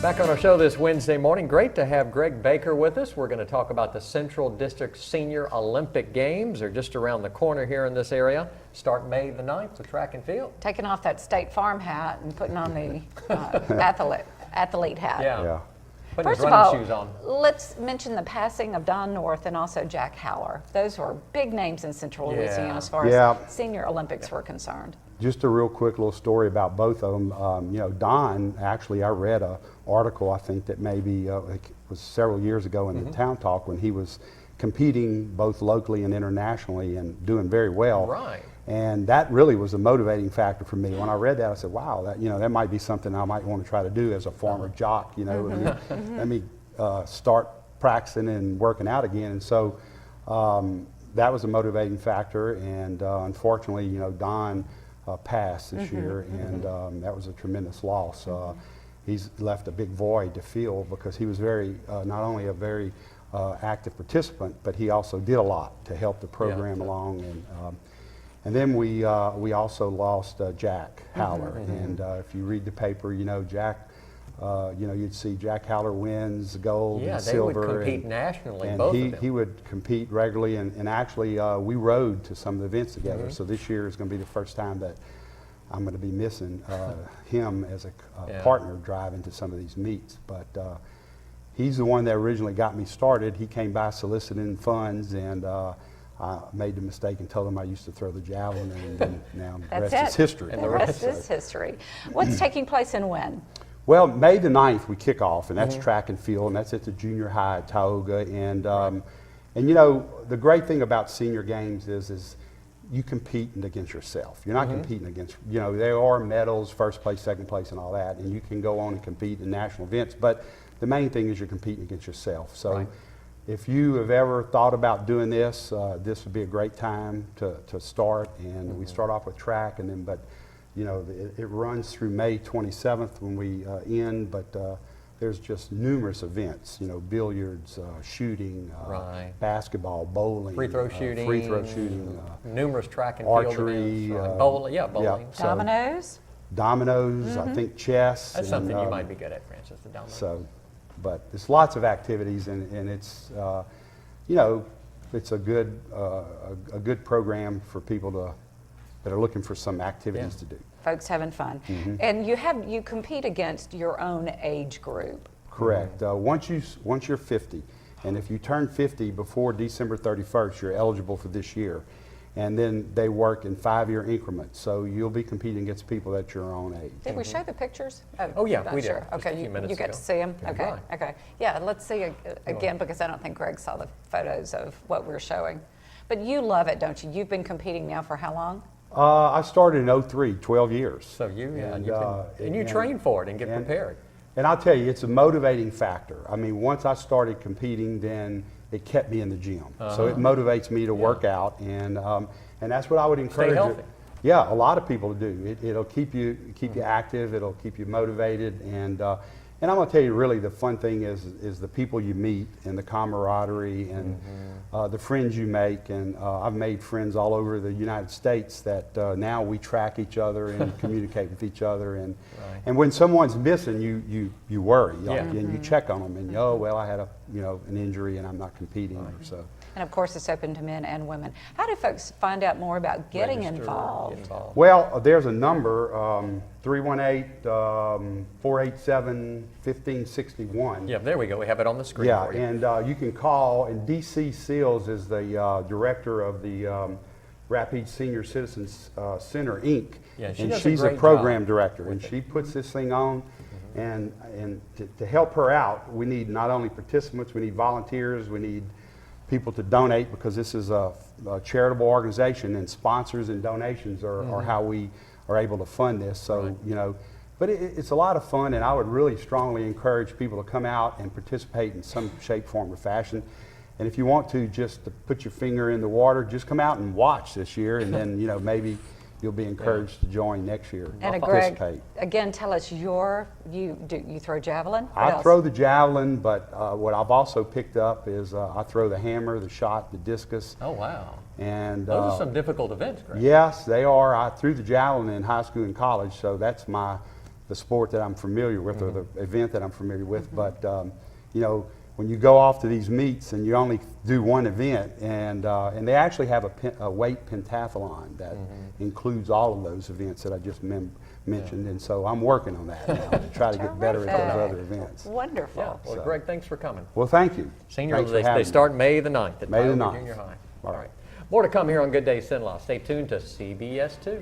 Back on our show this Wednesday morning, great to have Greg Baker with us. We're going to talk about the Central District Senior Olympic Games. They're just around the corner here in this area. Start May the 9th with track and field. Taking off that State Farm hat and putting on the athlete hat. Yeah. Putting First his of running all, shoes on. let's mention the passing of Don North and also Jack Howler. Those were big names in Central Louisiana as far as Senior Olympics were concerned. Just a real quick little story about both of them. You know, Don, actually, I read an article, I think that maybe it was several years ago in the Town Talk when he was competing both locally and internationally and doing very well. Right. And that really was a motivating factor for me. When I read that, I said, wow, that, you know, that might be something I might want to try to do as a former jock, you know, let me start practicing and working out again. And so that was a motivating factor. And unfortunately, you know, Don passed this year, and that was a tremendous loss. He's left a big void to fill because he was very, not only a very active participant, but he also did a lot to help the program along. And then we also lost Jack Howler. And if you read the paper, you know, Jack, you know, you'd see Jack Howler wins gold and silver. Yeah, they would compete nationally, and both of them. He would compete regularly, and actually we rode to some of the events together. So this year is going to be the first time that I'm going to be missing him as a partner driving to some of these meets. But he's the one that originally got me started. He came by soliciting funds, and I made the mistake and told him I used to throw the javelin, and then now the rest is history. And the rest is history. What's taking place and when? Well, May the 9th we kick off, and that's track and field, and that's at the junior high at Tioga. And you know, the great thing about senior games is you competing against yourself. You're not competing against, you know, there are medals, first place, second place, and all that, and you can go on and compete in national events, but the main thing is you're competing against yourself. So if you have ever thought about doing this, this would be a great time to start. And we start off with track, and then, but you know, it runs through May 27th when we end, but there's just numerous events, you know, billiards, shooting, basketball, bowling, free throw shooting, numerous track and archery, field events, bowling, bowling. So Dominoes? I think chess. That's something you might be good at, Francis, the dominoes. So, but there's lots of activities, and it's, you know, it's a good program for people that are looking for some activities to do. Folks having fun. And you compete against your own age group. Correct. Once you're 50, and if you turn 50 before December 31st, you're eligible for this year. And then they work in 5-year increments, so you'll be competing against people that's your own age. Did we show the pictures? Oh yeah, we did. Sure. Okay, you get to see them? Okay, okay. Yeah, let's see again, because I don't think Greg saw the photos of what we're showing. But you love it, don't you? You've been competing now for how long? I started in 03, 12 years. So you train for it and get prepared. And I'll tell you, it's a motivating factor. I mean, once I started competing, then it kept me in the gym. So it motivates me to work out, and that's what I would encourage. Stay healthy. Yeah, a lot of people do. It'll keep you active. It'll keep you motivated, and I'm going to tell you, really, the fun thing is the people you meet and the camaraderie and the friends you make. And I've made friends all over the United States that now we track each other and communicate with each other. And when someone's missing, you worry, and you check on them, and oh well, I had an injury and I'm not competing. Or so. And of course, it's open to men and women. How do folks find out more about getting involved? Well, there's a number, 318-487-1561. Yeah, there we go. We have it on the screen for you. And you can call, and D.C. Seals is the director of the Rapid Senior Citizens Center, Inc. Yeah, and she's a program director, and she puts this thing on. And to help her out, we need not only participants, we need volunteers, we need people to donate, because this is a charitable organization, and sponsors and donations are how we are able to fund this. So, you know, but it's a lot of fun, and I would really strongly encourage people to come out and participate in some shape, form, or fashion. And if you want to, just to put your finger in the water, just come out and watch this year, and then, you know, maybe you'll be encouraged to join next year and participate. Greg, again, tell us you throw javelin? I throw the javelin, but what I've also picked up is I throw the hammer, the shot, the discus. Oh wow! And those are some difficult events, Greg. Yes, they are. I threw the javelin in high school and college, so that's the the sport that I'm familiar with or the event that I'm familiar with. But you know, when you go off to these meets and you only do one event, and they actually have a weight pentathlon that includes all of those events that I just mentioned, and so I'm working on that now to try to get better at those other events. Wonderful. Yeah. Well, So. Greg, thanks for coming. Well, thank you. Senior, Thanks for they having me. start May the 9th at May the Tioga 9th. Junior High. All All right. right. More to come here on Good Day Sinlaw. Stay tuned to CBS 2.